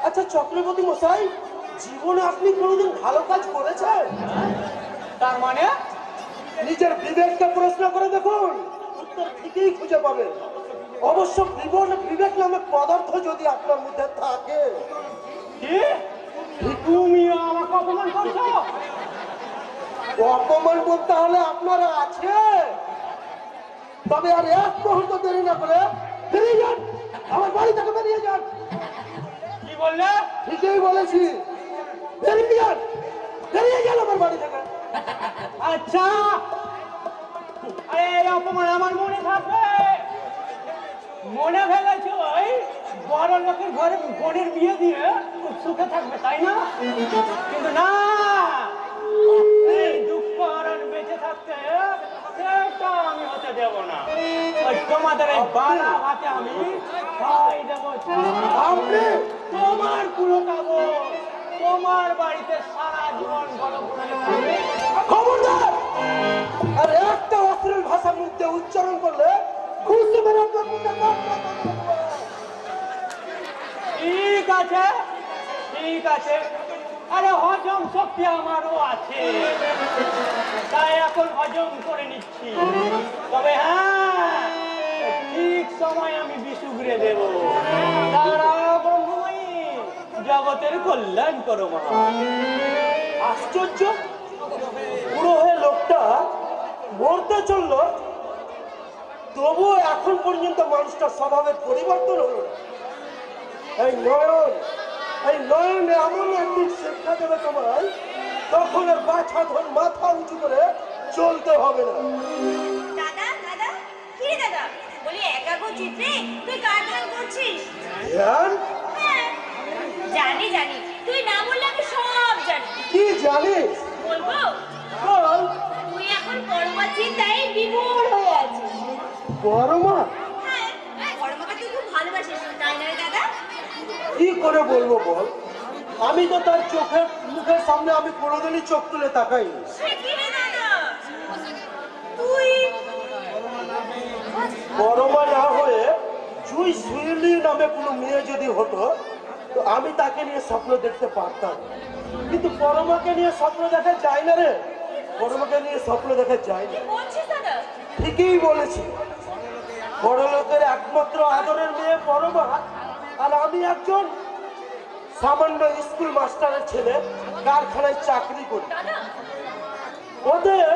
আচ্ছা চক্রবর্তী মশাই, জীবনে আপনি কোনোদিন ভালো কাজ করেছেন? তার মানে নিজের বিবেককে প্রশ্ন করে দেখুন, উত্তর ঠিকই খুঁজে পাবেন। অবশ্য বিবেক নামে পদার্থ যদি আপনার মধ্যে থাকে। কি তুমি আমাকে অপমান করছো? অপমান করতে হলে আপনারা আছে, তবে আর এক মুহূর্ত দেরি না করে বেরিয়ে যান, আমার বাড়ি থেকে বেরিয়ে যান। কি বললে? ঠিকই বলেছি, বেরিয়ে যান, বেরিয়ে যান আমার বাড়ি থেকে। আচ্ছা, আরে এই অপমান আমার মনে থাকবে। মনে ফেলেছ ওই বড় লোকের ঘরে বোনের বিয়ে দিয়ে খুব সুখে থাকবে, তাই না? কিন্তু না, এই দুঃখ হরণ বেঁচে থাকতে সেটা আমি হতে দেব না। ওই তোমাদের এই বালা হাতে আমি খাই দেবো। আপনি তোমার পুরো খাবো, তোমার বাড়িতে সারা জীবন বড় করে থাকবে। খবরদার! আর একটা অশ্লীল ভাষা মুখে উচ্চারণ করলে খুশি মেরে আপনার মুখে দাঁত দাঁত দাঁত দেবো। ঠিক আছে, ঠিক আছে। আরে হজম শক্তি আমারও আছে, তাই এখন হজম করে নিচ্ছি। তবে হ্যাঁ, ঠিক সময় আমি বিশুগড়ে দেব। তারা ব্রহ্মময়ী, জগতের কল্যাণ করো মা। আশ্চর্য, পুরো হয়ে লোকটা মরতে চললো, তবুও এখন পর্যন্ত মানুষটার স্বভাবের পরিবর্তন হলো না। এই নয়ন এমন একদিন শিক্ষা দেবে তোমায়, তখন আর বাছা ধর মাথা উঁচু করে চলতে হবে না। দাদা দাদা, কি রে দাদা? বলি একাগ্র চিত্রে তুই কার ধ্যান করছিস? ধ্যান? হ্যাঁ জানি জানি, তুই না বললে আমি সব জানি। কি জানিস? বলবো? বল। তুই এখন পরমা চিন্তায় বিভোর হয়ে আছিস। পরমা? হ্যাঁ, পরমাকে তুই খুব ভালোবাসিস, তাই না রে দাদা? কি করে বলবো বল, আমি তো তার চোখের মুখের সামনে আমি কোনোদিনই চোখ তুলে তাকাই। সে কি রে দাদা, তুই পরমা না হয়ে জুই সুইলি নামে কোনো মেয়ে যদি হতো, তো আমি তাকে নিয়ে স্বপ্ন দেখতে পারতাম। কিন্তু পরমাকে নিয়ে স্বপ্ন দেখা যায় না রে, পরমাকে নিয়ে স্বপ্ন দেখা যায় না। কি বলছিস দাদা? ঠিকই বলেছি, বড় লোকের একমাত্র আদরের মেয়ে পরমা, আর আমি একজন সামান্য স্কুল মাস্টারের ছেলে, কারখানায় চাকরি করি। দাদা ওদের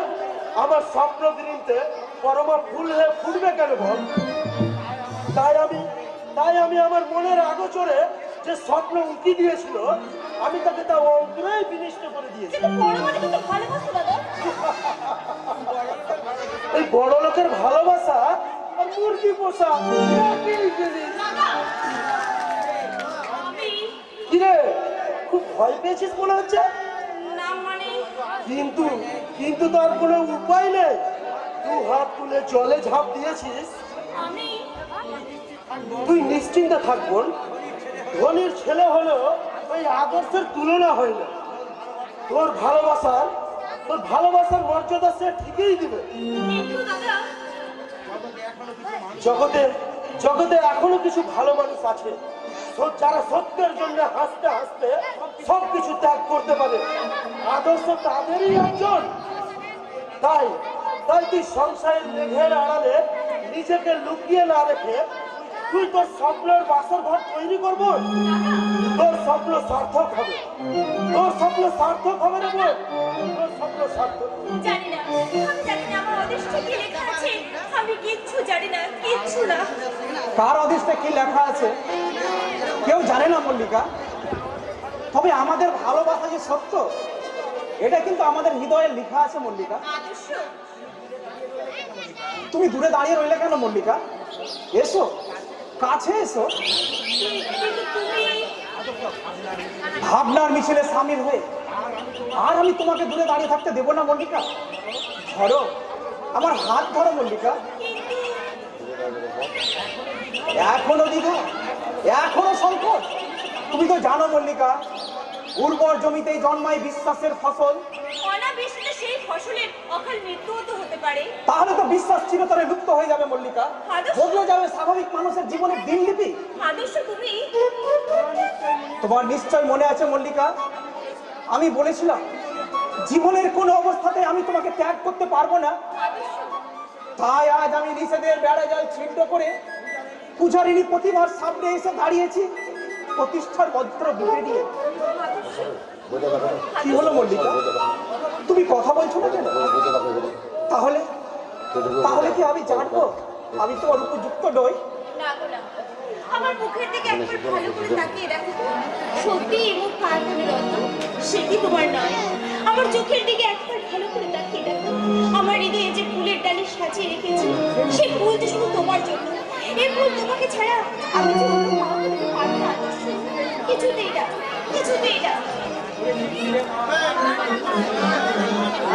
আমার স্বপ্ন গৃহীতে পরমা ফুল হয়ে ফুটবে কেন বল? তাই আমি আমার মনের আগোচরে যে স্বপ্ন উঁকি দিয়েছিল, আমি তাকে তা অন্তরেই বিনিষ্ট করে দিয়েছি। কিন্তু পরমাকে তো ভালোবাসো দাদা। এই বড় লোকের ভালোবাসা আর মুরগি পোষা একই জিনিস। দাদা আমি কিরে, খুব ভয় পেয়েছিস মনে হচ্ছে? না মানে কিন্তু তার কোনো উপায় নেই। দু হাত তুলে জলে ঝাঁপ দিয়েছিস। আমি তুই নিশ্চিন্তে থাকবো, ধনির ছেলে হলেও ওই আদর্শের তুলনা হয় না। তোর ভালোবাসার মর্যাদা সে ঠিকই দিবে। কিন্তু দাদা জগতে এখনো কিছু ভালো মানুষ আছে, যারা সত্যের জন্য হাসতে হাসতে সবকিছু ত্যাগ করতে পারে। আদর্শ তাদেরই একজন। তাই তুই সংসারের মেঘের আড়ালে নিজেকে লুকিয়ে না রেখে তুই তোর স্বপ্নের বাসর ঘর তৈরি করবো। তোর স্বপ্ন সার্থক হবে, তোর স্বপ্ন সার্থক হবে না বল, তোর স্বপ্ন সার্থক। জানি না, আমি জানি না আমার অদৃষ্টে কি লেখা আছে। আমি কিচ্ছু জানি না, কিচ্ছু না। কার অদৃষ্টে কি লেখা আছে কেউ জানে না মল্লিকা। তবে আমাদের ভালোবাসা যে সত্য, এটা কিন্তু আমাদের হৃদয়ে লেখা আছে মল্লিকা। আদর্শ তুমি দূরে দাঁড়িয়ে রইলে কেন মল্লিকা? এসো, কাছে এসো। কিন্তু তুমি ভাবনার মিছিলে সামিল হয়ে আর আমি তোমাকে দূরে দাঁড়িয়ে থাকতে দেবো না মল্লিকা। ধরো, আমার হাত ধরো মল্লিকা। এখনো দ্বিধা, এখনো সংকট। তুমি তো জানো মল্লিকা, উর্বর জমিতেই জন্মায় বিশ্বাসের ফসল। অনাবৃষ্টিতে সেই ফসলের অকাল মৃত্যুও তো হতে পারে। তাহলে তো বিশ্বাস চিরতরে লুপ্ত হয়ে যাবে মল্লিকা, আদর্শ। বদলে যাবে স্বাভাবিক মানুষের জীবনের দিনলিপি। আদর্শ তুমি তোমার নিশ্চয় মনে আছে মল্লিকা, আমি বলেছিলাম জীবনের কোনো অবস্থাতে আমি তোমাকে ত্যাগ করতে পারবো না। আদর্শ তাই আজ আমি নিষেধের বেড়া জাল ছিন্ন করে পূজারিনী প্রতিমার সামনে এসে দাঁড়িয়েছি প্রতিষ্ঠার মন্ত্র বুঝে নিয়ে। কি হলো মল্লিকা, তুমি কথা বলছো না কেন? তাহলে তাহলে কি আমি জানবো আমি তোমার উপযুক্ত নই? না গো না, আমার মুখের দিকে একবার ভালো করে তাকিয়ে দেখো তো। সত্যি এই মুখ কাঁদনের রতন, সে কি তোমার নয়? আমার চোখের দিকে একবার ভালো করে তাকিয়ে দেখো। আমার হৃদয়ে যে ফুলের ডালি সাজিয়ে রেখেছি, সেই ফুল যে শুধু তোমার জন্য। এই ফুল তোমাকে ছাড়া আমি যে অন্য কাউকে দিতে পারবো না আদর্শ। কিছুতেই না, কিছুতেই না।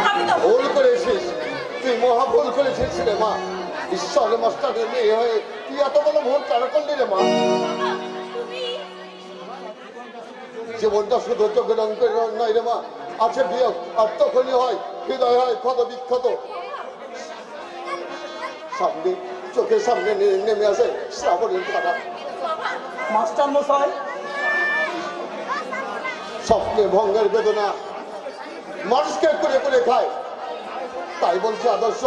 আমি তো ভুল করেছিস, তুই মহা ভুল করেছিস রে মা। ঈশ্বর মাস্টারের মেয়ে হয়ে তুই এত বড় ভুল কেন করলি রে মা? বাবা, তুমি জীবনটা শুধু চোখের অঙ্কের রং নয় রে মা, আছে বিয়োগ, আর তখনই হয় হৃদয় হয় ক্ষত বিক্ষত। সামনে চোখের সামনে নেমে আসে শ্রাবণের ধারা। বাবা মাস্টার মশাই, স্বপ্নে ভঙ্গের বেদনা মানুষকে করে করে খায়। তাই বলছি আদর্শ,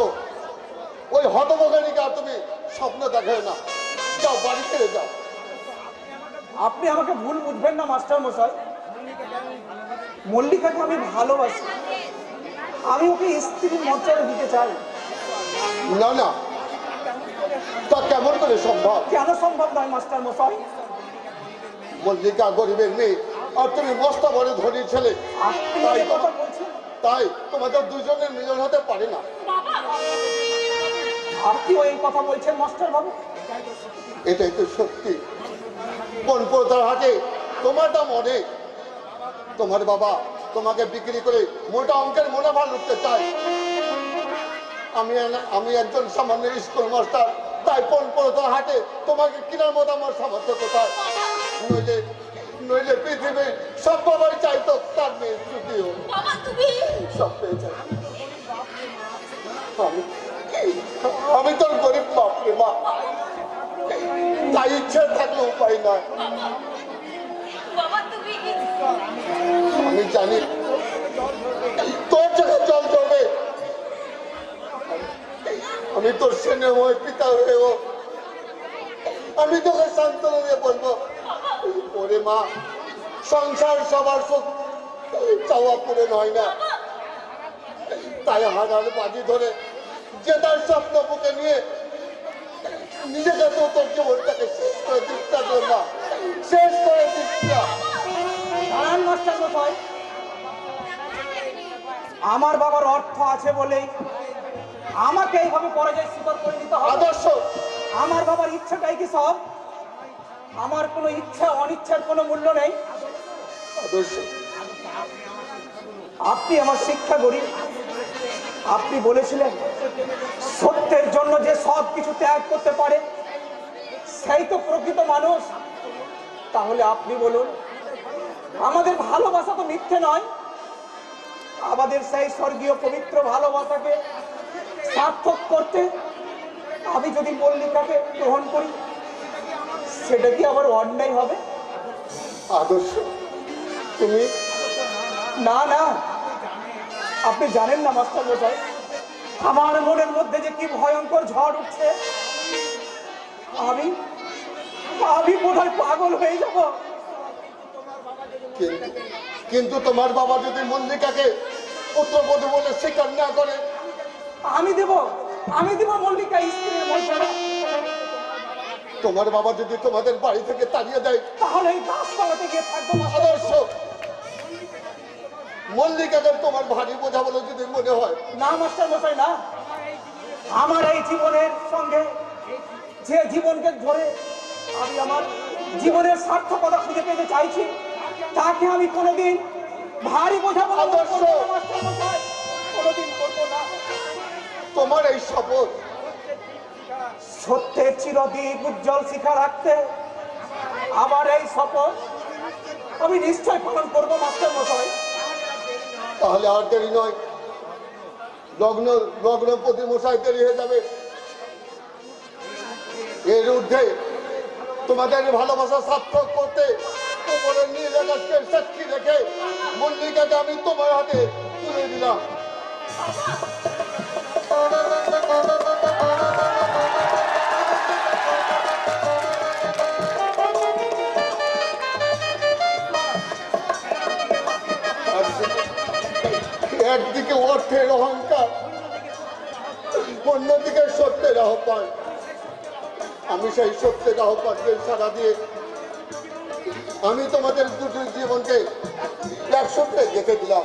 ওই হতভোগানিকে আর তুমি স্বপ্ন দেখায় না, যাও বাড়ি ফিরে যাও। আপনি আমাকে ভুল বুঝবেন না মাস্টার মশাই, মল্লিকাকে আমি ভালোবাসি, আমি ওকে স্ত্রীর মর্যাদা দিতে চাই। না না, তা কেমন করে সম্ভব? কেন সম্ভব নয় মাস্টার মশাই? মল্লিকা গরিবের মেয়ে আর তুমি মস্তা বড় ধনী ছেলে, আপনি তাই এই কথা বলছেন? তাই তোমাদের দুজনের মিলন হতে পারে না। বাবা আপনিও এই কথা বলছেন মাস্টার বাবু? এটাই তো সত্যি। বনপোতার হাটে তোমার দাম অনেক। তোমার বাবা তোমাকে বিক্রি করে মোটা অঙ্কের মুনাফা লুটতে চায়। আমি একজন সামান্য স্কুল মাস্টার, তাই বনপোতার হাটে তোমাকে কেনার মতো আমার সামর্থ্য কোথায়? নইলে নইলে পৃথিবীর সব বাবাই চাইতো তার মেয়ে যদিও বাবা তুমি সব পেয়ে যায়। আমি তোর গরিব বাপ রে মা, তাই ইচ্ছে থাকলে উপায় নয়। বাবা তুমি আমি জানি তোর চোখে জল ঝরবে, আমি তোর স্নেহময় পিতা হয়েও আমি তোকে সান্ত্বনা দিয়ে বলবো, ওরে মা, সংসার সবার সুখ চাওয়া পূরণ হয় না। তাই হাজার বাজি ধরে যে তার স্বপ্ন বুকে নিয়ে নিজেকে তো তোর জীবনটাকে শেষ করে দিচ্ছা না, শেষ করে দিচ্ছা। দাঁড়ান মাস্টার মশাই, আমার বাবার অর্থ আছে বলেই আমাকে এইভাবে পরাজয় স্বীকার করে নিতে হবে। আদর্শ, আমার বাবার ইচ্ছাটাই কি সব? আমার কোনো ইচ্ছা অনিচ্ছার কোনো মূল্য নেই। আদর্শ, আপনি আমার শিক্ষা করি, আপনি বলেছিলেন সত্যের জন্য যে সব কিছু ত্যাগ করতে পারে সেই তো প্রকৃত মানুষ। তাহলে আপনি বলুন, আমাদের ভালোবাসা তো মিথ্যে নয়। আমাদের সেই স্বর্গীয় পবিত্র ভালোবাসাকে সার্থক করতে আমি যদি মল্লিকাকে গ্রহণ করি, সেটা কি আবার অন্যায় হবে? আদর্শ, তুমি না না, আপনি জানেন না মাস্টার মশাই, আমার মনের মধ্যে যে কি ভয়ঙ্কর ঝড় উঠছে। আমি আমি বোধহয় পাগল হয়ে যাব। কিন্তু তোমার বাবা যদি মল্লিকাকে পুত্রবধূ বলে স্বীকার না করে? আমি দেব মল্লিকা স্ত্রীর মর্যাদা। তোমার বাবা যদি তোমাদের বাড়ি থেকে তাড়িয়ে দেয়? তাহলে এই গাছপালাতে গিয়ে থাকবো মাস্টার। আদর্শ, মল্লিকাকে তোমার ভারী বোঝা বলে যদি মনে হয়? না মাস্টার মশাই না, আমার এই জীবনের সঙ্গে যে জীবনকে ধরে আমি আমার জীবনের সার্থকতা খুঁজে পেতে চাইছি, তাকে আমি কোনোদিন ভারী বোঝা বলে মনে করবো না মাস্টার মশাই, কোনোদিন করবো না। তোমার এই শপথ সত্যের চিরদীপ উজ্জ্বল শিখা রাখতে আমার এই শপথ আমি নিশ্চয় পালন করবো মাস্টার মশাই। তাহলে আর দেরি নয়, লগ্ন লগ্নপতি মশাই দেরি হয়ে যাবে। এর ঊর্ধ্বে তোমাদের ভালোবাসা সার্থক করতে উপরের নীল আকাশকে সাক্ষী রেখে মল্লিকাকে আমি তোমার হাতে তুলে দিলাম। একদিকে অর্থের অহংকার, অন্যদিকে সত্যের আহ্বান। আমি সেই সত্যের আহ্বানকে সাড়া দিয়ে আমি তোমাদের দুটি জীবনকে একসঙ্গে গেঁথে দিলাম।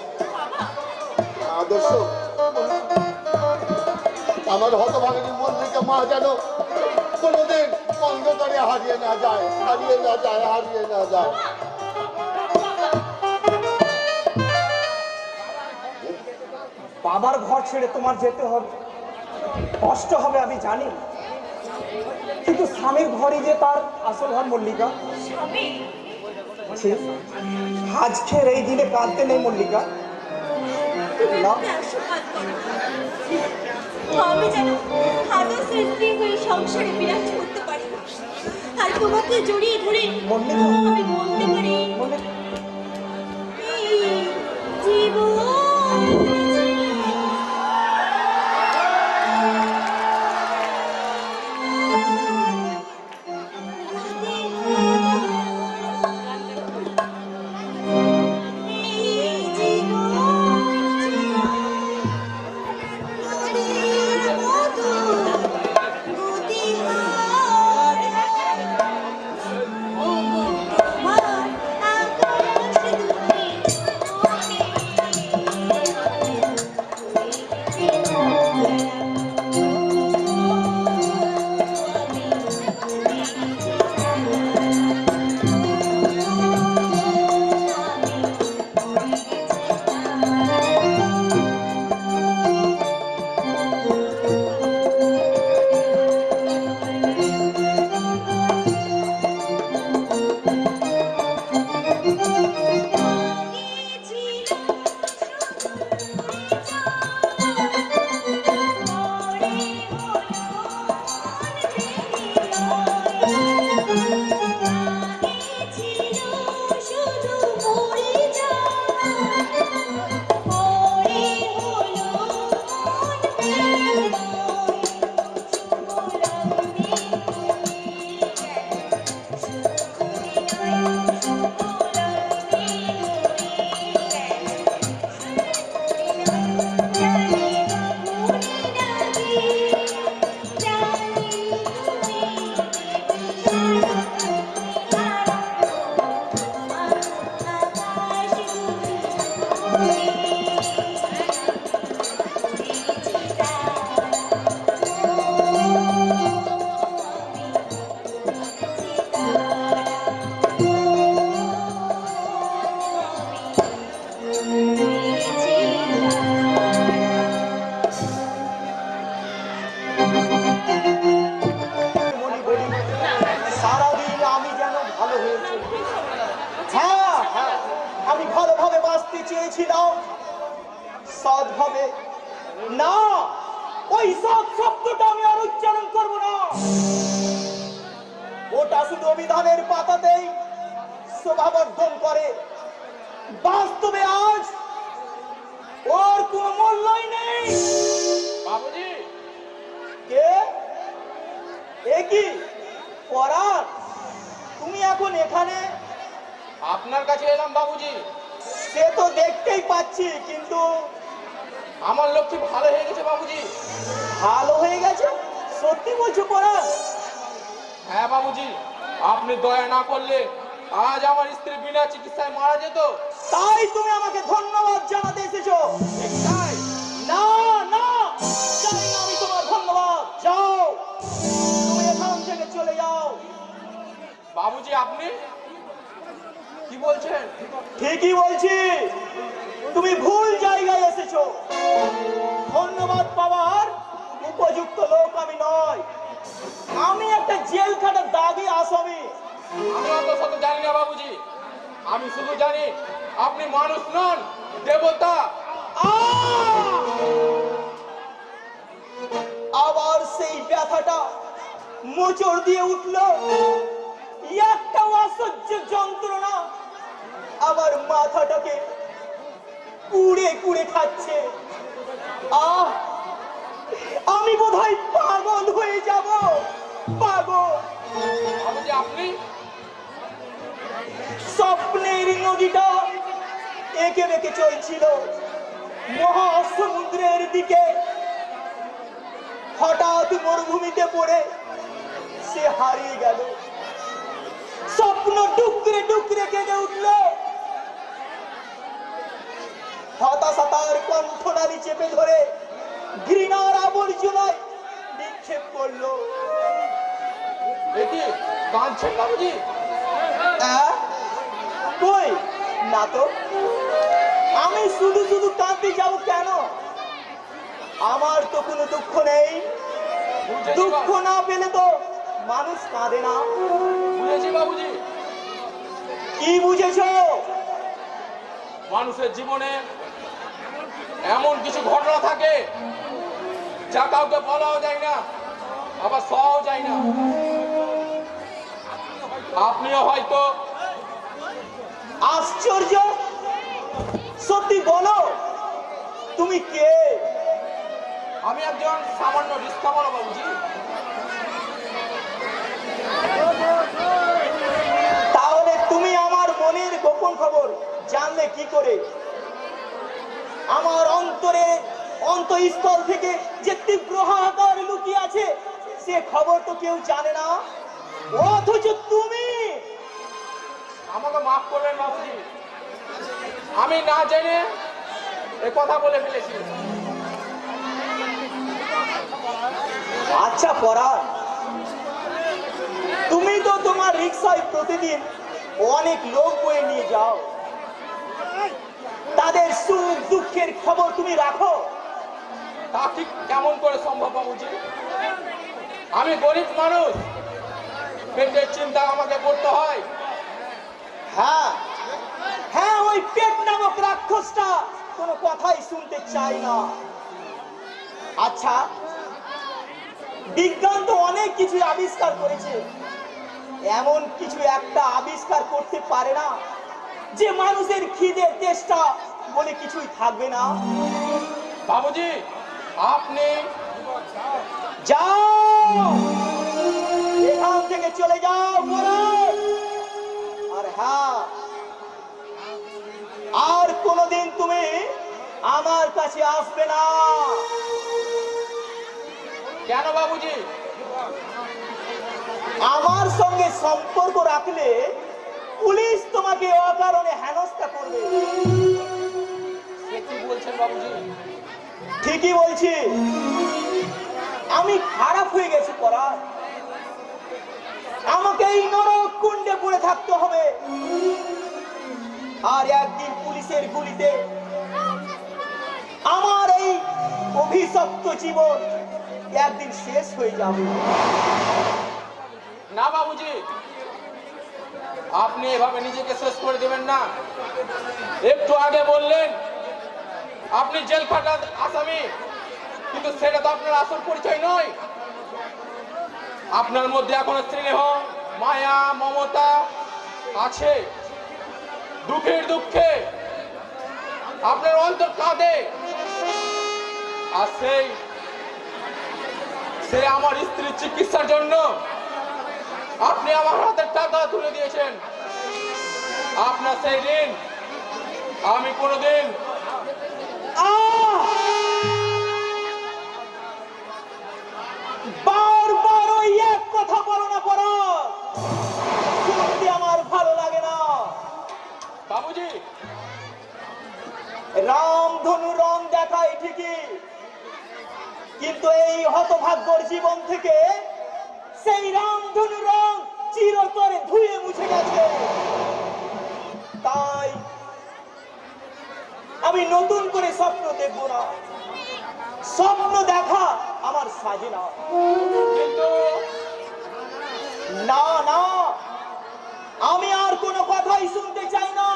আদর্শ আমার হতভাগিনী মল্লিকা মা যেন কোনোদিন অন্ধকারে হারিয়ে না যায়, হারিয়ে না যায়, হারিয়ে না যায়। বাবার ঘর ছেড়ে তোমার যেতে হবে, কষ্ট হবে আমি জানি, কিন্তু স্বামীর ঘরই যে তার আসল ঘর মল্লিকা। স্বামী, আজকের এই দিনে কাঁদতে নেই মল্লিকা। তুমি না। আমাকে আশীর্বাদ করো। আমি যেন আদর্শের স্ত্রী হয়ে সংসারে বিরাজ করতে পারি আর তোমাকে জড়িয়ে ধরে মল্লিকা। আমি বলতে পারি মল্লিকা, এই জীবন সারাদিন আমি যেন ভালো হয়েছি। হ্যাঁ হ্যাঁ, আমি ভালোভাবে বাঁচতে চেয়েছিলাম, সৎভাবে। না, ওই সৎ শব্দটা আমি আর উচ্চারণ করবো না। ওটা শুধু অভিধানের পাতাতেই শোভাবর্ধন করে, বাস্তবে আজ ওর কোনো মূল্যই নেই। বাবুজি, কে? এ কি পরাণ, তুমি এখন এখানে? আপনার কাছে এলাম বাবুজি। সে তো দেখতেই পাচ্ছি, কিন্তু আমার লক্ষ্মী ভালো হয়ে গেছে বাবুজি। ভালো হয়ে গেছে? সত্যি বলছো পরাণ? হ্যাঁ বাবুজি, আপনি দয়া না করলে আজ আমার স্ত্রী বিনা চিকিৎসায় মারা যেত। তাই তুমি আমাকে ধন্যবাদ জানাতে এসেছো? তাই না না, চাই না আমি তোমার ধন্যবাদ। যাও, তুমি এখান থেকে চলে যাও। বাবুজি, আপনি কি বলছেন? ঠিকই বলছি, তুমি ভুল জায়গায় এসেছো। ধন্যবাদ পাওয়ার উপযুক্ত লোক আমি নয়। আমি একটা জেল খাটার দাগি আসামি। আমি অত শত জানি না বাবুজি। আমি শুধু জানি আপনি মানুষ নন, দেবতা। আহ! ব্যথাটা মোচড় দিয়ে উঠল, একটা অসহ্য যন্ত্রণা আমার মাথাটাকে কুড়ে কুড়ে খাচ্ছে। আহ, আমি বোধহয় পাগল হয়ে যাব, পাগল। আপনি স্বপ্নের নদীটা এঁকে বেঁকে চলছিল মহাসমুদ্রের দিকে। হঠাৎ মরুভূমিতে পড়ে সে হারিয়ে গেল। স্বপ্ন টুকরে টুকরে কেঁদে উঠল। হতাশাতার কণ্ঠনালী চেপে ধরে ঘৃণার আবর্জনায় নিক্ষেপ করলো। এটি কাঁদছেন বাবুজি? কই না তো, আমি শুধু শুধু কাঁদতে যাবো কেন? আমার তো কোনো দুঃখ নেই। দুঃখ না পেলে তো মানুষ কাঁদে না। বুঝেছি বাবুজি। কি বুঝেছো? মানুষের জীবনে এমন কিছু ঘটনা থাকে যা কাউকে বলাও যায় না, আবার সহাও যায় না। আপনিও হয়তো। আশ্চর্য, সত্যি বলো তুমি কে? আমি একজন সামান্য রিস্কাওয়ালা বাবুজি। তাহলে তুমি আমার মনের গোপন খবর জানলে কি করে? আমার অন্তরে অন্তঃস্থল থেকে যে তীব্র হাহাকার লুকিয়ে আছে সে খবর তো কেউ জানে না, অথচ তুমি। আমাকে মাফ করবেন বাবুজি, আমি না জেনে এ কথা বলে ফেলেছি। আচ্ছা পরাণ, তুমি তো তোমার রিক্সায় প্রতিদিন অনেক লোক বয়ে নিয়ে যাও, তাদের সুখ দুঃখের খবর তুমি রাখো? তা ঠিক কেমন করে সম্ভব বাবুজি? আমি গরিব মানুষ, পেটের চিন্তা আমাকে করতে হয়। হ্যাঁ হ্যাঁ, ওই পেট নামক রাক্ষসটা কোনো কথাই শুনতে চাই না। আচ্ছা, বিজ্ঞান তো অনেক কিছু আবিষ্কার করেছে, এমন কিছু একটা আবিষ্কার করতে পারে না যে মানুষের খিদে তেষ্টা বলে কিছুই থাকবে না? বাবুজি আপনি যাও, এখান থেকে চলে যাও পরাণ। আর হ্যাঁ, আর কোনোদিন তুমি আমার কাছে আসবে না। কেন বাবুজি? আমার সঙ্গে সম্পর্ক রাখলে পুলিশ তোমাকে অকারণে হেনস্থা করবে। সে কি বলছেন বাবুজি? ঠিকই বলছি, আমি খারাপ হয়ে গেছি পরাণ। আমাকে এই নরক কুণ্ডে পড়ে থাকতে হবে, আর একদিন পুলিশের গুলিতে আমার এই অভিশপ্ত জীবন একদিন শেষ হয়ে যাবে। না বাবুজি, আপনি এভাবে নিজেকে শেষ করে দেবেন না। একটু আগে বললেন আপনি জেল খাটার আসামি, কিন্তু সেটা তো আপনার আসল পরিচয় নয়। আপনার মধ্যে এখনো স্নেহ, মায়া, মমতা আছে। দুঃখের দুঃখে আপনার অন্তর কাঁদে। আর সে আমার স্ত্রীর চিকিৎসার জন্য আপনি আমার হাতে টাকা তুলে দিয়েছেন। আপনার সেই ঋণ আমি কোনোদিন। বারবার ওই এক কথা বলো না পরাণ, শুনতে আমার ভালো লাগে না। বাবুজি রামধনু রং দেখায় ঠিকই, কিন্তু এই হতভাগ্যর জীবন থেকে সেই রামধনু রং চিরতরে ধুয়ে মুছে গেছে। তাই আমি নতুন করে স্বপ্ন দেখব না। স্বপ্ন দেখা আমার সাজে না। কিন্তু না না, আমি আর কোনো কথাই শুনতে চাই না।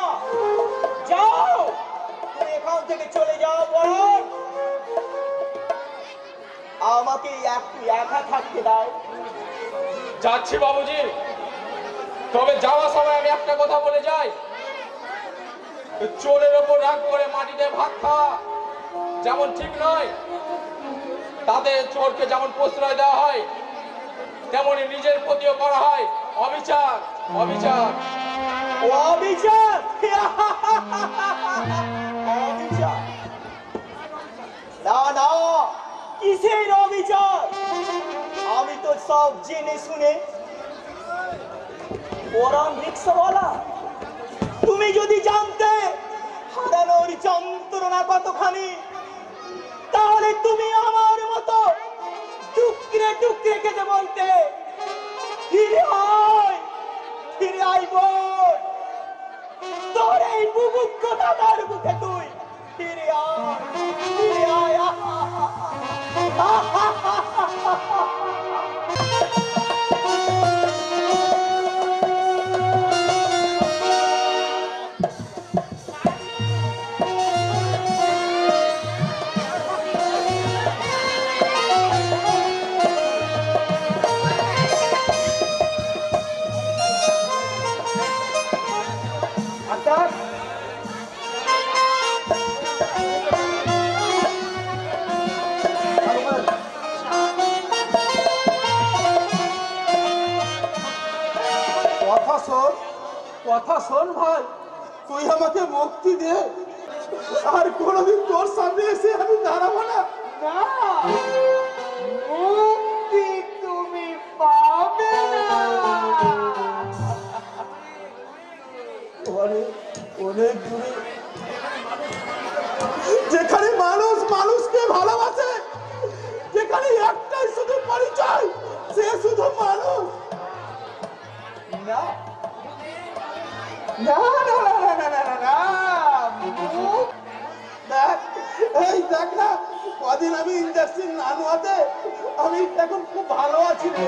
যাও, তুমি এখান থেকে চলে যাও পরাণ। আমাকে একটু একা থাকতে দাও। যাচ্ছি বাবুজি, তবে যাওয়ার সময় আমি একটা কথা বলে যাই, চোরের ওপর রাগ করে মাটিতে ভাত খাওয়া যেমন ঠিক নয়, তাদের চোরকে যেমন প্রশ্রয় দেওয়া হয় তেমনি নিজের প্রতিও করা হয় অবিচার। অবিচার অবিচার অবিচার না না, কিসের অবিচার? আমি তো সব জেনে শুনে পরান রিক্সাওয়ালা। তুমি যদি জানতে হারানোর যন্ত্রণা কতখানি, তাহলে তুমি আমার মতো টুকরে টুকরে কেটে বলতে, ফিরে আয়, ফিরে আয় বোন, তোর এই বুভুক্ষ দাদার বুকে তুই ফিরে আয়, ফিরে আয়। কথা শোন ভাই, তুই আমাকে মুক্তি দে, আর কোনোদিন তোর সামনে এসে আমি দাঁড়াবো না। না, মুক্তি তুমি পাবে না। অনেক দূরে, যেখানে মানুষ মানুষকে ভালোবাসে, যেখানে একটাই শুধু পরিচয়, সে শুধু মানুষ। না না না না না না না না, দেখ, এই দেখ না, কদিন আমি ইঞ্জেকশন না নেওয়াতে আমি এখন খুব ভালো আছি রে।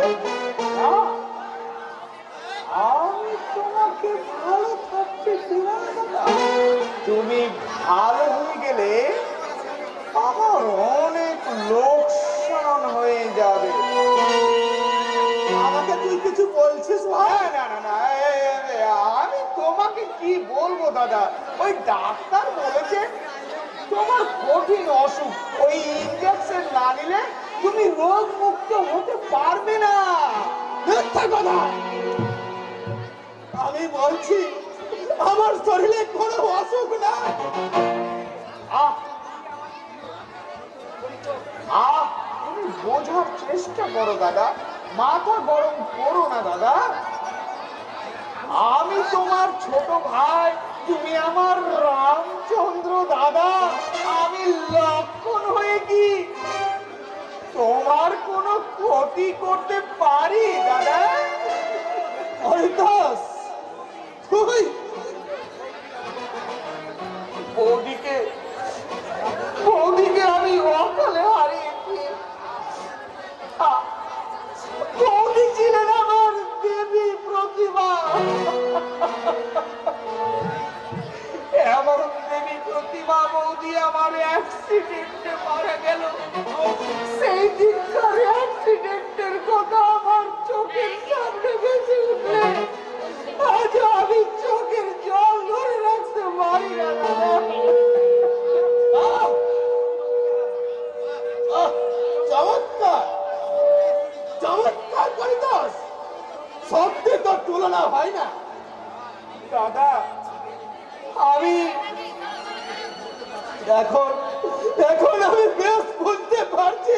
না, আমি তোমাকে ভালো থাকতে দিলাম না। তুমি ভালো হয়ে গেলে আমার অনেক লোকসান হয়ে যাবে। আমাকে তুই কিছু বলছিস ভাই? না না না, আমি তোমাকে কি বলবো দাদা, ওই ডাক্তার বলেছে তোমার কঠিন অসুখ, ওই ইনজেকশন না নিলে তুমি রোগ মুক্ত হতে পারবে না। মিথ্যা কথা। আমি বলছি আমার শরীরে কোনো অসুখ নাই। আহ আহ, তুমি বোঝার চেষ্টা করো দাদা, মাথা গরম করো না দাদা। আমি তোমার ছোট ভাই, তুমি আমার রামচন্দ্র দাদা, আমি লক্ষণ হয়ে কি তোমার কোনো ক্ষতি করতে পারি দাদা? হরিদাস, তুই বৌদিকে বৌদিকে আমি অকালে হারিয়েছি। বৌদি ছিলেন আমার দেবী প্রতিভা। এমন দেবী প্রতিভা বৌদি আমার অ্যাক্সিডেন্টে মারা গেল। সেই দিনকার অ্যাক্সিডেন্টের কথা আমার চোখের সামনে ভেসে উঠলে আজ আমি চোখের জল ধরে রাখতে পারি না দাদা। চমৎকার, চমৎকার হরিদাস, সত্যি তোর তুলনা হয় না। দাদা, আমি এখন এখন আমি বেশ বুঝতে পারছি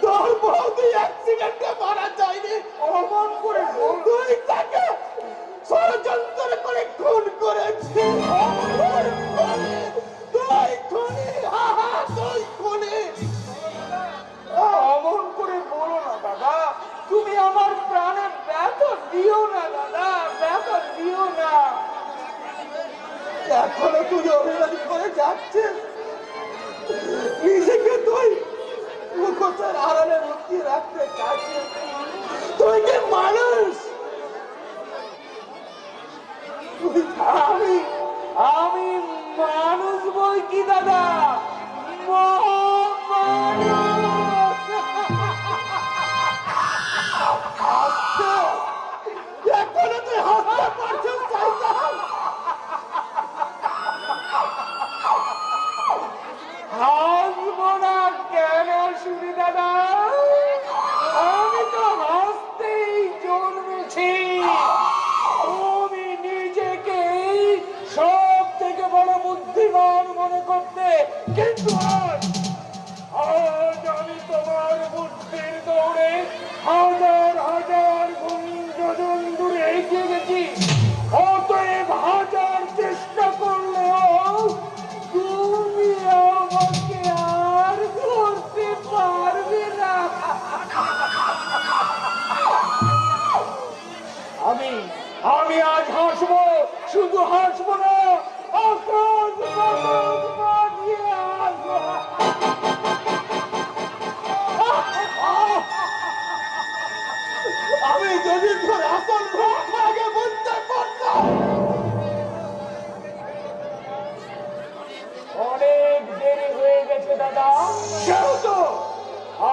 তোর বৌদি অ্যাক্সিডেন্টে মারা যায়নি। অমন করে তুই তাকে ষড়যন্ত্র করে খুন করেছিস। তুই খুনি, হা হা, তুই খুনি। অমন করে বলো না দাদা, তুমি আমার প্রাণে ব্যথা দিও না দাদা, ব্যথা দিও না। এখনো তুই অভিমান করে যাচ্ছিস, নিজেকে তুই মুখোশের আড়ালে লুকিয়ে রাখতে চাইছিস। তুই কি মানুষ? আমি আমি মানুষ বই কি দাদা, মহামানুষ। মনে করতে, কিন্তু আজ আজ আমি তোমার বুদ্ধির দৌড়ে হাজার হাজার গুণ যোজন দূরে এগিয়ে গেছি। অতএব হাজার চেষ্টা করলেও তুমি আমাকে আর ধরতে পারবে না। আমি আজ হাসবো, শুধু হাসবো না, আকাশ বাতাস বাজিয়ে হাসবো। আমি যদি তোর আসল রূপ আগে বুঝতে পারতাম। অনেক দেরি হয়ে গেছে দাদা, সেহেতু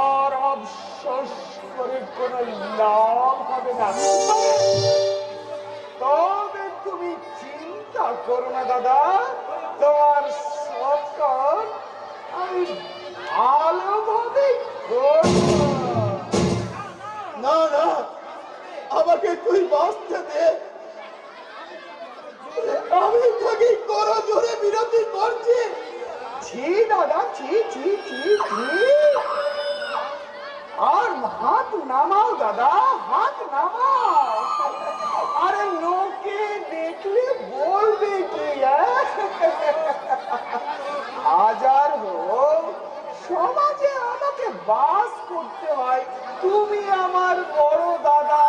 আর আফসোস করে কোনো লাভ হবে না। তবে তুমি চিন্তা করো না দাদা, তোমার সৎকার আমি ভালোভাবে করব। না না, আমাকে তুই বাঁচতে দে। আমি তোকে করো জোরে বিরতি করছি। ছি দাদা, ছি ছি ছি ছি। আর হাত নামাও দাদা, হাত নামাও। আরে লোকে দেখলে বলবে কি? হাজার হোক, সমাজে আমাকে বাস করতে হয়। তুমি আমার বড় দাদা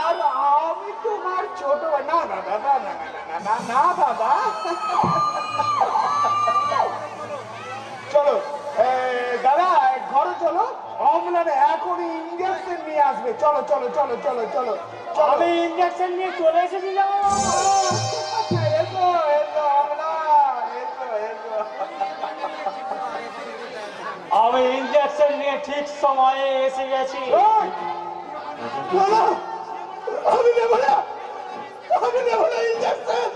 আর আমি তোমার ছোট ভাই। না না দাদা, না না না না না দাদা। চলো দাদা, ঘরে চলো, অমলার এখনই ইঞ্জেকশন নিয়ে আসবে। চলো চলো চলো চলো চলো। আমি ইঞ্জেকশন নিয়ে চলে এসেছিলাম। এসো এসো অমলা, এসো এসো। আমি ইঞ্জেকশন নিয়ে ঠিক সময়ে এসে গেছি। আমি নেব না, আমি নেব না ইঞ্জেকশন।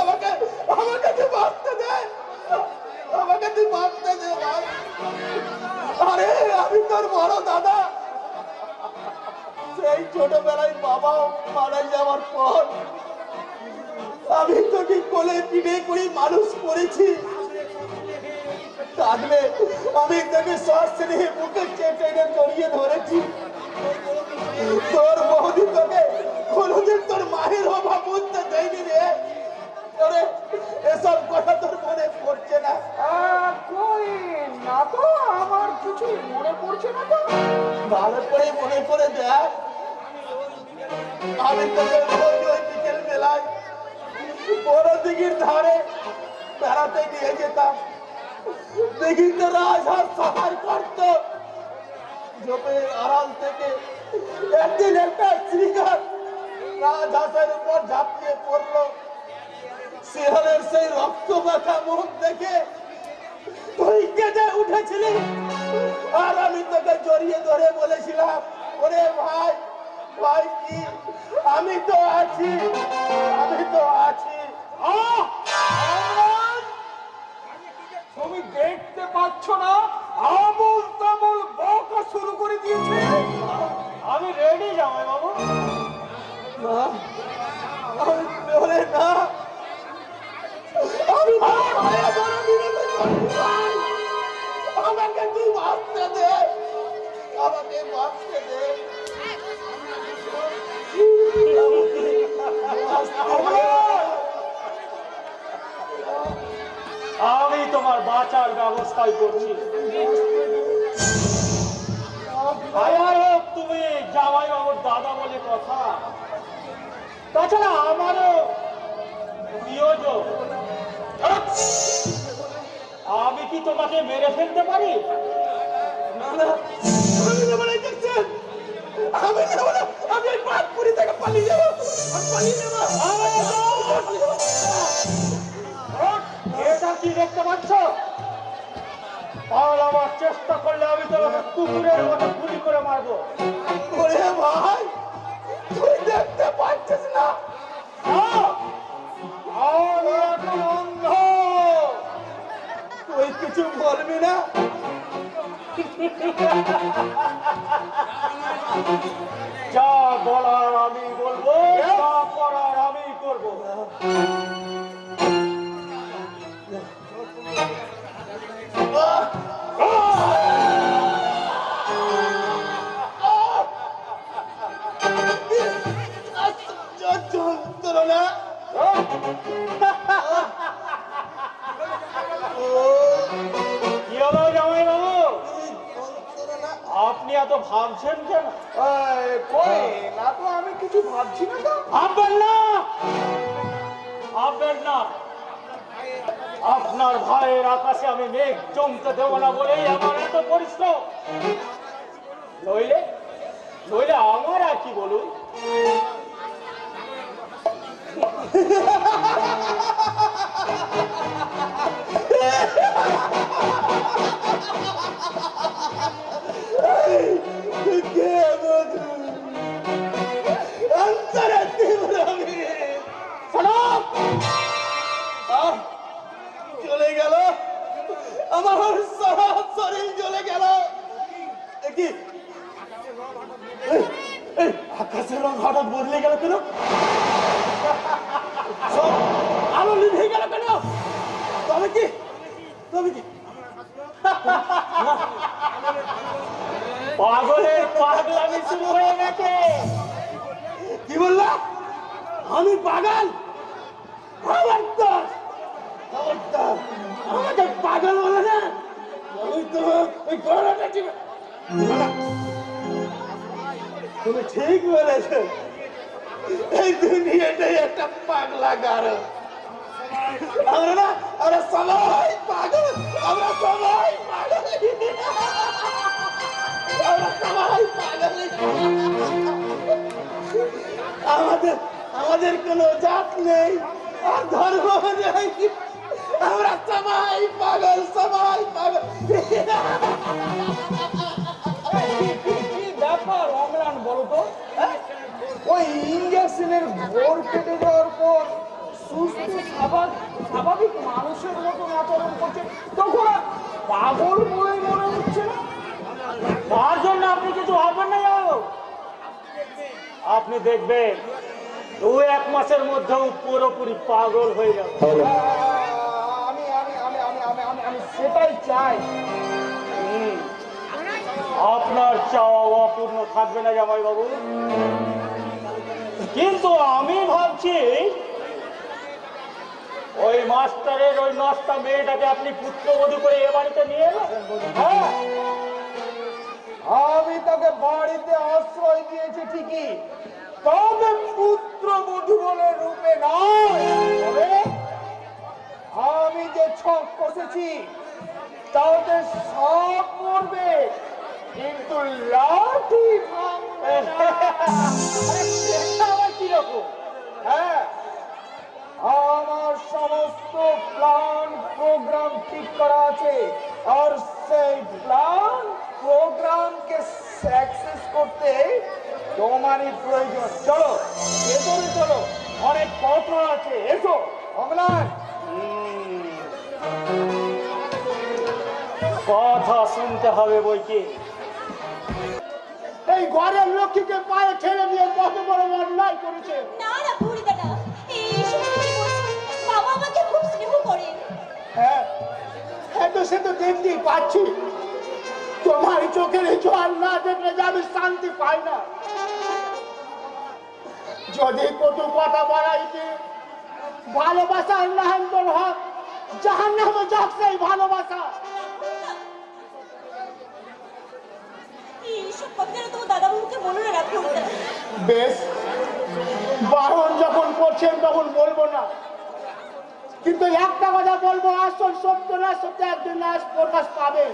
আমাকে আমাকে তুই বাঁচতে দে, আমাকে তুই বাঁচতে দে ভাই। আরে আমি তোর বড় দাদা। সেই ছোটবেলায় বাবা মারা যাওয়ার পর আমি তোকে কোলে পিঠে করে মানুষ করেছি। কাঁদলে আমি তোকে শ্বাস নিয়ে বুকে চেটে জড়িয়ে ধরেছি। তোর বৌদি তোকে কোনোদিন তোর মায়ের অভাব বুঝতে দেয়নি রে। তোরে এসব কথা তোর মনে পড়ছে না? কই না তো, আমার কিছু মনে পড়ছে না তো। ভালো করে মনে করে দেখ। আমি তোকে রোজ ওই বিকেল বেলায় বড় দিঘির ধারে বেড়াতে নিয়ে যেতাম। দিঘিতে রাজহাঁস সাফার করত। ঝোপের আড়াল থেকে একদিন একটা শ্রীকার রাজহাঁসের উপর ঝাঁপিয়ে পড়লো। শিয়ালের সেই রক্ত মাখা মুখ দেখে তুই কেঁদে উঠেছিলি, আর আমি তোকে জড়িয়ে ধরে বলেছিলাম, ওরে ভাই ভাই কি, আমি তো আছি, আমি তো আছি। তুমি দেখতে পাচ্ছ না আমল তামল বকা শুরু করে দিয়েছে? আমি রেডি জামাই বাবু। না আমাকে তুই বাঁচতে দে, আমাকে বাঁচতে দে। আমি তোমার বাঁচার ব্যবস্থাই করছি। তুমি জামাই বাবুর দাদা বলে কথা, তাছাড়া আমারও প্রিয়জন। আমি কি তোমাকে মেরে ফেলতে পারি? না না, আমি নেব না ইঞ্জেকশন, আমি নেব না। আমি এই পাতপুরি থেকে পালিয়ে যাব, পালিয়ে যাব। এটা কি দেখতে পাচ্ছ? পালাবার চেষ্টা করলে আমি তোমাকে কুকুরের মতো গুলি করে মারবো। ওরে ভাই, তুই দেখতে পাচ্ছিস না? আমি এখন অন্ধ। তুই কিছু বলবি না? যা বলার আমি বলবো, যা করার আমি করবো। যন্ত্রণা। কি হলো জামাই বাবু, আপনি এত ভাবছেন কেন? কই না তো, আমি কিছু ভাবছি না তো। ভাববেন না, ভাববেন না। আপনার ভাইয়ের আকাশে আমি মেঘ জমতে দেব না বলেই আমার এত পরিশ্রম। নইলে নইলে আমার আর কি বলুন। চলে গেল আমার সারা শরীর, চলে গেল। কি আকাশের রং হঠাৎ বদলে গেল কেন? সব আলো নিভে গেল কেন? তবে কি পাগলের পাগলামি শুরু হয়ে গেছে। কি বললা? আমি পাগল? আমাকে পাগল বলে না। আমি তো ওই গলাটা টিপে। তুমি ঠিক বলেছ, এই দুনিয়াটাই একটা পাগলা গারো। আমরা সবাই পাগল, আমরা সবাই পাগল, আমরা সবাই পাগল। আমাদের কোনো জাত নেই আর ধর্ম নেই, আমরা সবাই পাগল, সবাই পাগল। কি ব্যাপার অমলান বলো তো? ওই ইঞ্জেকশনের ঘোর কেটে যাওয়ার পর সুস্থ স্বাভাবিক মানুষের মতন আচরণ করছে, তখন আর পাগল বলে মনে হচ্ছে না। তার জন্য আপনি কিছু ভাববেন না। আপনি দেখবেন 2-1 মাসের মধ্যেও পুরোপুরি পাগল হয়ে যাবে। আমি আমি আমি আমি আমি আমি আমি সেটাই চাই। আপনার চাওয়া অপূর্ণ থাকবে না জামাই বাবু, কিন্তু আমি ভাবছি ওই মাস্টারের ওই নষ্টা মেয়েটাকে আপনি পুত্রবধূ করে এ বাড়িতে নিয়ে এলেন। হ্যাঁ, আমি তাকে বাড়িতে আশ্রয় দিয়েছি ঠিকই, তবে পুত্রবধূ বলে রূপে নয়। তবে আমি যে ছক কষেছি তাতে সব মরবে, কিন্তু লাঠি ভাঙবে না। সেটা আবার কিরকম? হ্যাঁ, আমার সমস্ত প্ল্যান প্রোগ্রাম ঠিক করা আছে, আর সেই প্ল্যান প্রোগ্রামকে সাকসেস করতে তোমারই প্রয়োজন। চলো ভেতরে চলো, অনেক কথা আছে, এসো অমলান। কথা শুনতে হবে বই কি? এই ঘরের লক্ষ্মীকে পায়ে ছেড়ে দিয়ে কত বড় অন্যায় করেছে। না না ভুড়ি দাদা, এইসব কি বলছেন? বাবা আমাকে খুব স্নেহ করেন। হ্যাঁ হ্যাঁ, তো সে তো দেখতেই পাচ্ছি। তোমার চোখের জল না দেখলে যে আমি শান্তি পাই না। যদি কত কথা বাড়াইতে ভালোবাসার নাহান্তর হক, জাহান্নামে যাক সেই ভালোবাসা। এইসব কথা যেন তোমার দাদা বাবুকে বলো না রাখো। বেশ, বারণ যখন করছেন তখন বলবো না, কিন্তু একটা কথা বলবো, আসল সত্য না সত্য একদিন না প্রকাশ পাবে।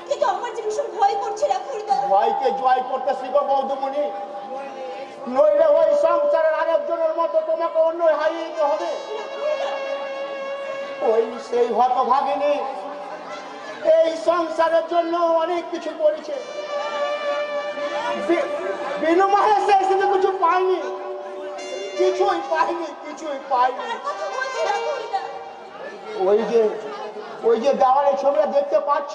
কিন্তু আমার যে ভীষণ ভয় করছে রাখুরদা। ভয়কে জয় করতে শিখো বৌদ্ধমণি, নইলে ওই সংসারের আরেকজনের মতো তোমাকে অন্য হারিয়ে দিতে হবে। ওই সেই হতভাগিনী এই সংসারের জন্য অনেক কিছু করেছে, বিনিময়ে সে শুধু কিছু পায়নি, কিছুই পায়নি, কিছুই পায়নি। তার কথা বলছি রাখুরদা। ওই যে দেওয়ালে ছবিটা দেখতে পাচ্ছ,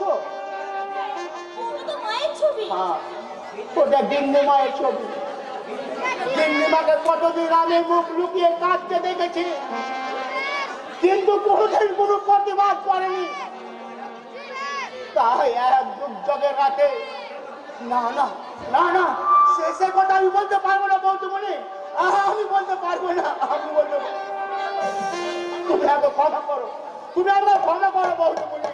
ওটা তো মায়ের ছবি। হ্যাঁ, ওটা গিন্নি মায়ের ছবি। গিন্নি মাকে কতদিন আমি মুখ লুকিয়ে কাঁদতে দেখেছি, কিন্তু কোনোদিন কোনো প্রতিবাদ করেনি। তাই এক দুর্যোগের রাতে, না না না না, শেষের কথা আমি বলতে পারবো না বৌদ্ধমণি, আমি বলতে পারবো না, আমি বলতে পারবো না। তুমি আমাকে ক্ষমা করো, তুমি আমাকে ক্ষমা করো বৌদিমণি।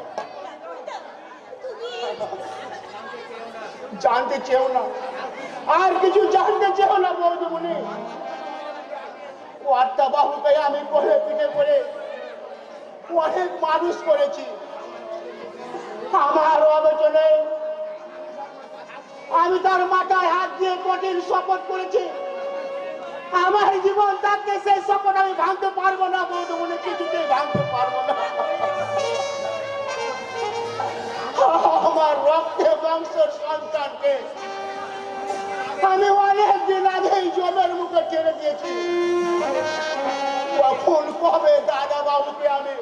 জানতে চেও না, আর কিছু জানতে চেও না বৌদিমণি। ও আত্মা বাহুকে আমি কোলে পিঠে করে অনেক মানুষ করেছি। আমার অবচনে আমি তার মাথায় হাত দিয়ে কঠিন শপথ করেছি। আমার জীবন থাকতে সেই শপথ আমি ভাঙতে পারবো না বৌদিমণি, কিছুতেই ভাঙতে পারবো না। আমার রক্তে বংশের সন্তানকে আমি অনেকদিন আগেই জমের মুখে ছেড়ে দিয়েছি। কখন কবে দাদা বাবুকে আমি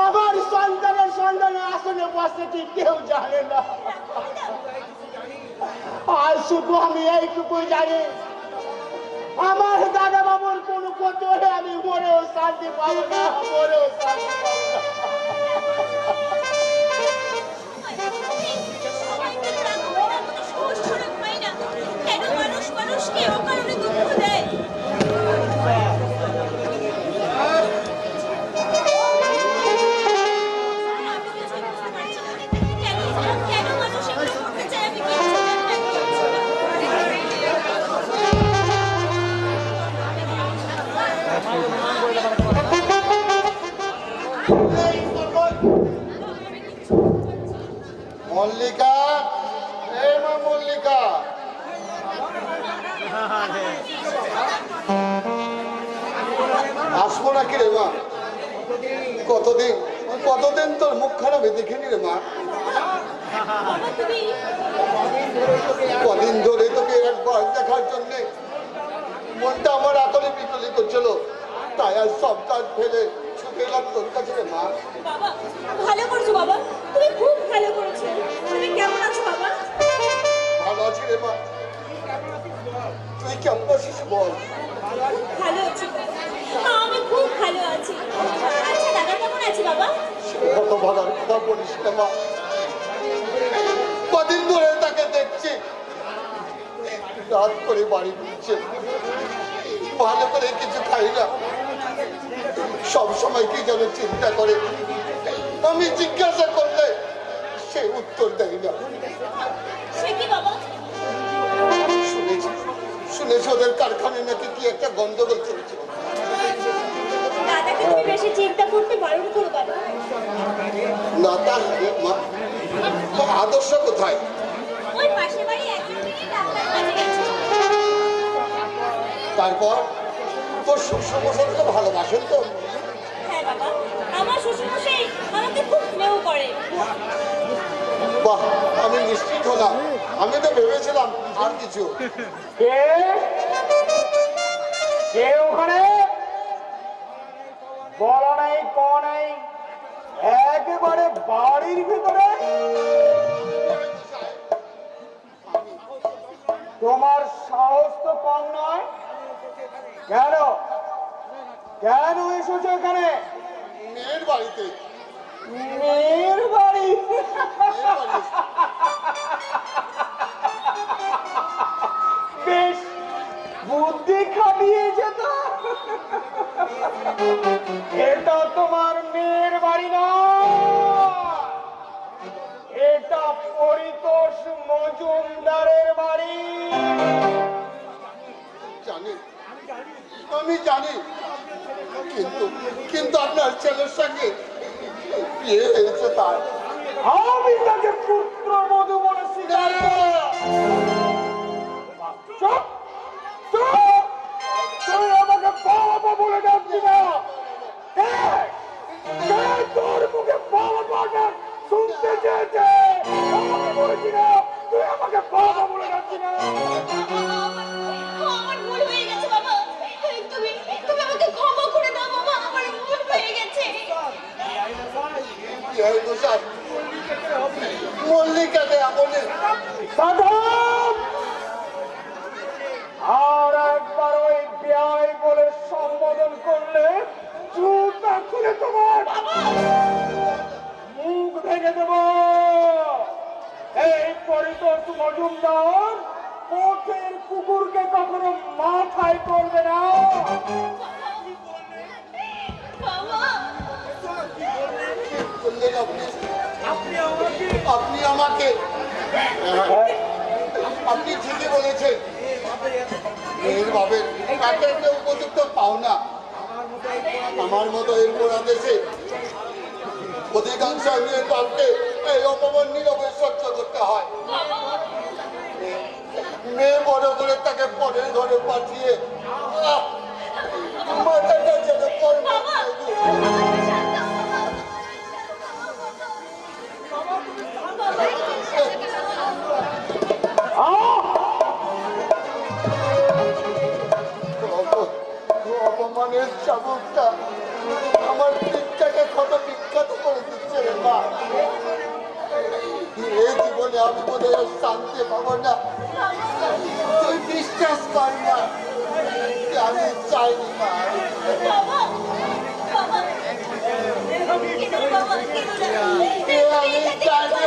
আমার সন্তানের আসনে বসেছি কেউ জানে না। আর শুধু আমি এইটুকু জানি, আমার দাদা বাবুর কোন ক্ষতি হলে আমি মরেও শান্তি পাবো না, মরেও শান্তি পাবো না। কেন মানুষ মানুষকে অকারণে দুঃখ দেয়? কেন মানুষ এগুলো করতে চায় আমি কিচ্ছু মল্লিকা, এই মা মল্লিকা, আসবো নাকি রে মা? কতদিন কতদিন তোর মুখখানা আমি দেখিনি রে মা। কদিন ধরে তোকে একবার দেখার জন্য মনটা আমার আতলে বিকলি করছিল, তাই আর সব কাজ ফেলে ছুটে এলাম তোর কাছে রে মা। বাবা, ভালো করছো বাবা, তুমি খুব ভালো করেছো। তুমি কেমন আছো বাবা? ভালো আছি রে মা, তুই কেমন আছিস বল? ভালো আছি, আমি খুব ভালো আছি। আচ্ছা দাদা কেমন আছে বাবা? কত ভালোর কথা বলিস না মা, কদিন ধরে তাকে দেখছি রাত করে বাড়ি ফিরছে, ভালো করে কিছু খাই না, সব সময় কি যেন চিন্তা করে। আমি জিজ্ঞাসা করলে সে উত্তর দেয় না। সে কি বাবা? শুনেছি ওদের কারখানায় নাকি কি একটা গন্ডগোল চলছে। দাদাকে তুমি বেশি চিন্তা করতে বারণ করো বাবা। না তার মা, আদর্শ কোথায়? ওই পাশে বাড়ি একজন মেয়ে ডাক্তার কাছে গেছে। তারপর তোর শ্বশুরমশাইকে ভালোবাসেন তো? হ্যাঁ বাবা, আমার শ্বশুরমশাই আমাকে খুব স্নেহ করে। বাহ, আমি নিশ্চিত হলাম, আমি তো ভেবেছিলাম আর কিছু। কে কে ওখানে? বলো নাই ক নাই, একেবারে বাড়ির ভিতরে। তোমার সাহস তো কম নয়। কেন কেন এসেছো এখানে? মেয়ের বাড়িতে। মেয়ের বাড়ি? বেশ বুদ্ধি খাটিয়েছে তো। এটা তোমার মেয়ের বাড়ি না, এটা পরিতোষ মজুমদারের বাড়ি। জানি, আমি জানি, কিন্তু কিন্তু আপনার ছেলের সঙ্গে বিয়ে হয়েছে তার। আমি তাকে পুত্র বধূ বলে স্বীকার করি। চুপ চুপ, তুই আমাকে বাবা বলে ডাকবি না। কে তোর মুখে বাবা ডাক শুনতে চেয়েছে? আমাকে বলেছি না তুই আমাকে বাবা বলে ডাকবি না। আমার ভুল হয়ে গেছে বাবা, তুমি তুমি আমাকে ক্ষমা করে দাও বাবা, আমার ভুল হয়ে গেছে। মল্লিকাকে এমনই সাধন, আর একবার ওই বিয়াই বলে সম্বোধন করলে জুতা খুলে তোমার মুখ ভেঙে দেবো। ভয় করবে না। বাবা বললেন আপনি আমাকে আপনি ঠিকই বলেছেন, মেয়ের বাবের কাকের কেউ উপযুক্ত পাও না। আমার মতো এই গোড়া দেশে অধিকাংশ মেয়ের বাপকে এই অপমান নীরবে সহ্য করতে হয়। মেয়ে বড় করে তাকে পরের ঘরে পাঠিয়ে মাথাটা যেন কর্ম অপমানের চাবুকটা আমার পিঠটাকে কত বিখ্যাত করে দিচ্ছে রে মা। এই জীবনে আমি বোধ হয় শান্তি পাবো না। তুই বিশ্বাস কর না, আমি চাইনি মা। আমি চাইনি।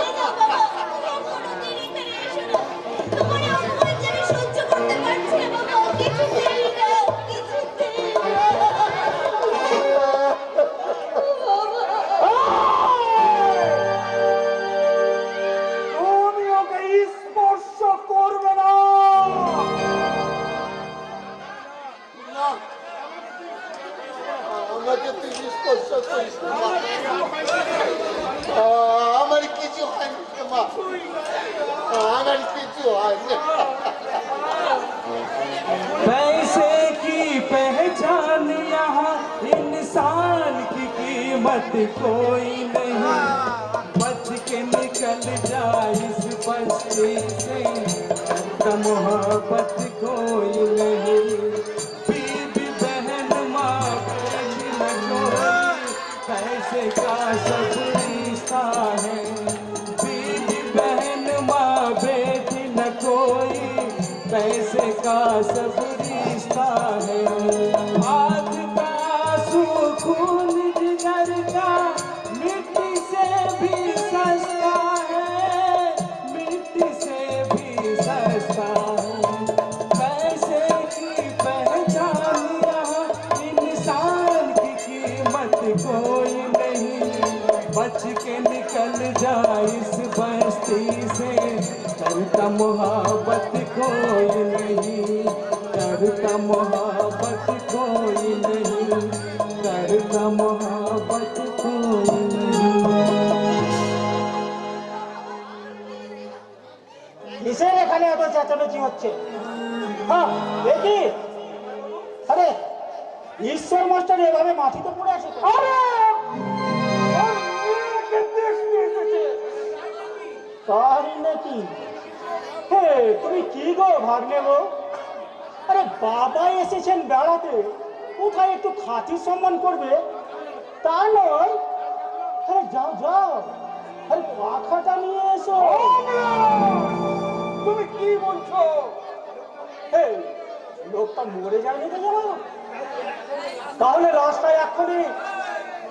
তুমি ওকে স্পর্শ করবে না। না, আমাকে তুই স্পর্শ করিস না মা। আমার কিছু হয়নি রে মা, আমার কিছু হয়নি। पैसे की पहचान यहाँ इंसान की कीमत कोई नहीं, बच के निकल जाए इस बस्ती से तो मोहब्बत कोई नहीं। बीबी बहन माँ बेटी न कोई, पैसे का सब रिश्ता है। बीबी बहन माँ बेटी न कोई, पैसे का सब रिश्ता है। आग का आंसू खून जिगर का मिट्टी से भी सस्ता है, मिट्टी से भी सस्ता है। पैसे की पहचान यहाँ इंसान की कीमत कोई नहीं, बच के निकल जाए इस बस्ती से करता मोहब्बत कोई नहीं, करता मोहब्बत कोई नहीं, करता मोहब्बत कोई नहीं। কিসের এখানে এত চেঁচামেচি হচ্ছে? হ্যাঁ দেখি। আরে ঈশ্বর মাস্টার এভাবে মাটিতে পড়ে আছে তো? তাই নাকি? হে তুমি কি গো ভাগ্নে গো? আরে বাবা এসেছেন বেড়াতে, কোথায় একটু খাতির সম্মান করবে তা নয়। আরে যাও যাও, আরে পাখাটা নিয়ে এসো। তুমি কি বলছো? হে লোকটা মরে যায়নি তো জানো? তাহলে রাস্তায় এক্ষুনি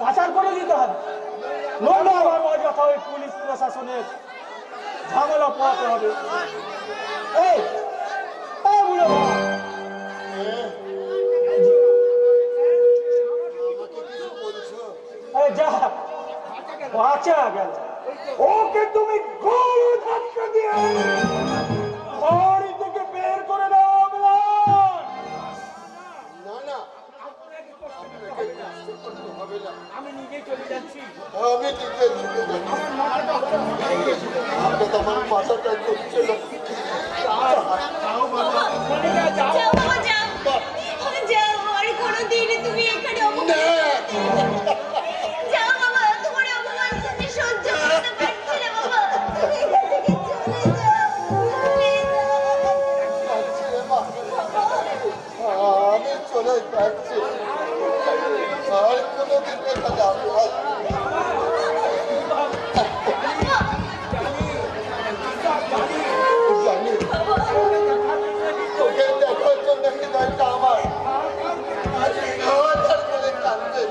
পাচার করে দিতে হবে, নইলে আমার অযথা ওই পুলিশ প্রশাসনের ঝামেলা পোহাতে হবে। এই বুড়ো বাবা, আমাকে কিছু বলছো? এই যা বাঁচা গেল। ওকে তুমি গরু ধাক্কা দিয়ে বাড়ি থেকে বের করে দাও। না না, আপনাকে কষ্ট করতে হবে না। আমি নিজেই চলে যাচ্ছি। আমি নিজে চলে যাচ্ছি। আপনি তো আমার মাথাটা করছে না। যাও বাবা যাও, যাও, আর কোনোদিন তুমি এখানে অপমান যাও বাবা, তোমার অপমান তুমি সহ্য করতে পারছি না বাবা, তুমি এখান থেকে চলে যাও, আমি চলে যাচ্ছি, আর কোনোদিন এখানে আমি জানি তোকে দেখার জন্য হৃদয়টা আমার আজ হাহাকার করে কাঁদছে।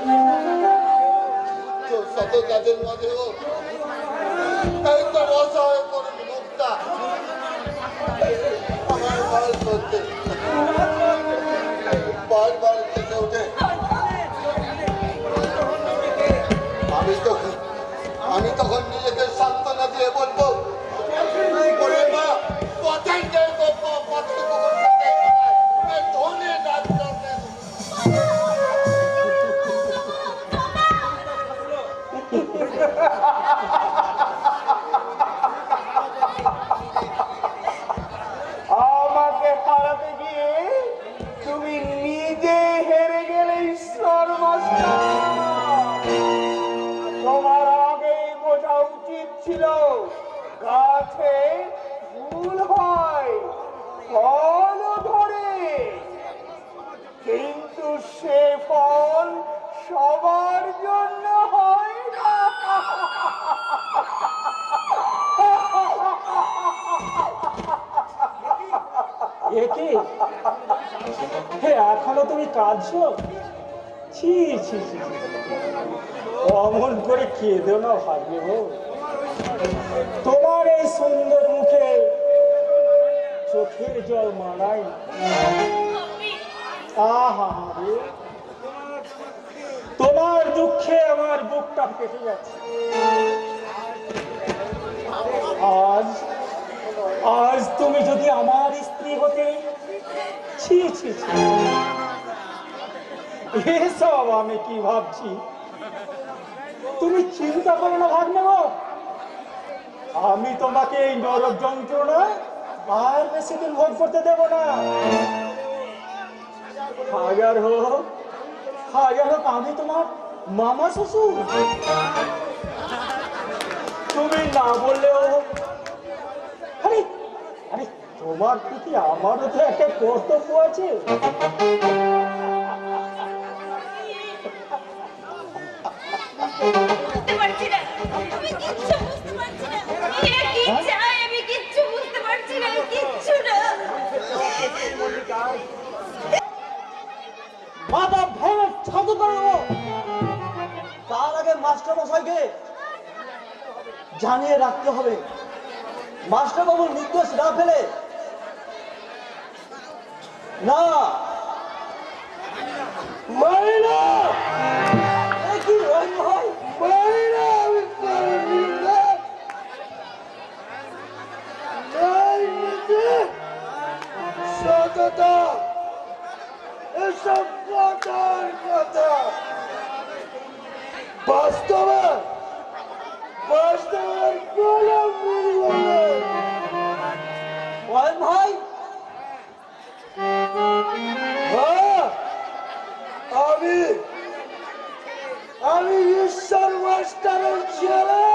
তো শত কাজের মাঝেও এই তো অসহায় করে মুক্তা আমার ভালো করতে বলেছিল গাছে ফুল হয়, ফল ধরে, কিন্তু সে ফল সবার জন্য হয় না। একে এখনো তুমি কাঁদছো? ছি ছি ছি ছি। অমন করে কেঁদো না ভাগ্য। তোমার এই সুন্দর মুখে চোখের জল মানায় না। আহা রে, তোমার দুঃখে আমার বুকটা ফেটে যাচ্ছে। আজ আজ তুমি যদি আমার স্ত্রী হতে, ছি ছি ছি, এসব আমি কি ভাবছি। তুমি চিন্তা করো না ভাগ্নে গো, আমি তোমাকে এই নরক যন্ত্রণা আর বেশি দিন ভোগ করতে দেব না। হাজার হোক আমি তোমার মামা শ্বশুর। তুমি না বললেও, আরে আরে তোমার প্রতি আমারও তো একটা কর্তব্য আছে। বুঝতে পারছি না, আমি কিচ্ছু বুঝতে পারছি না। এ কি চায় আমি কিচ্ছু বুঝতে পারছি না, কিচ্ছু না। মাথা ভেঙে ছাতু করে দেবো। তার আগে মাস্টার মশাইকে জানিয়ে রাখতে হবে, মাস্টার বাবুর নির্দেশ না ফেলে না। মাইনা এ কি ওই ভাই, মাইনা আমি পারিনি না। তাই বুঝি সততা এসব কথার কথা বাস্তবে বাস্তবের কোনো মূল্য নেই। ওই ভাই হ্যাঁ, আমি ঈশ্বর মাস্টারের ছেলে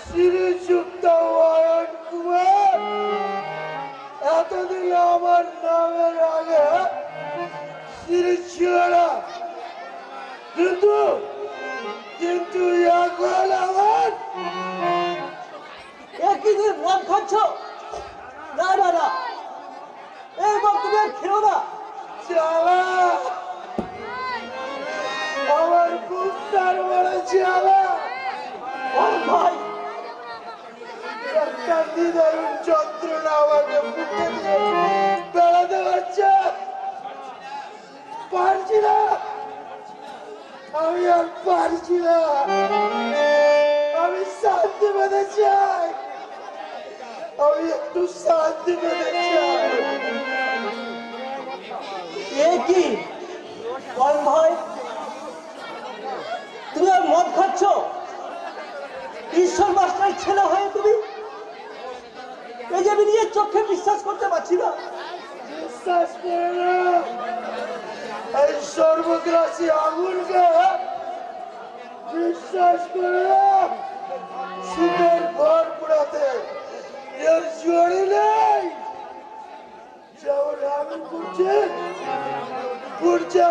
শ্রীযুক্ত অয়ন কুমার। এতদিন আমার নামের আগে শ্রী ছিল না, কিন্তু কিন্তু এখন আমার একই দিন মদ খাচ্ছ? না না না, এই মদ তুমি আর খেও না। চালা, আমার বুকটার বড় চালা। ওই ভাই একটা নিদারুণ যন্ত্রণা আমাকে বুকে দিয়ে বেড়াতে হচ্ছে। পারছি না, আমি আর পারছি না। আমি শান্তি পেতে চাই, আমি একটু শান্তি পেতে চাই। এ কি ওই ভাই, তুমি আর মদ খাচ্ছ? ঈশ্বর মাস্টারের ছেলে হয়ে তুমি, এই যে আমি নিজের চোখে বিশ্বাস করতে পারছি না। বিশ্বাস করে না, এই সর্বগ্রাসী আগুনকে বিশ্বাস করে না। সুখের ঘর পুরাতে এর জড়ি নেই, যেমন আগুন পুড়ছে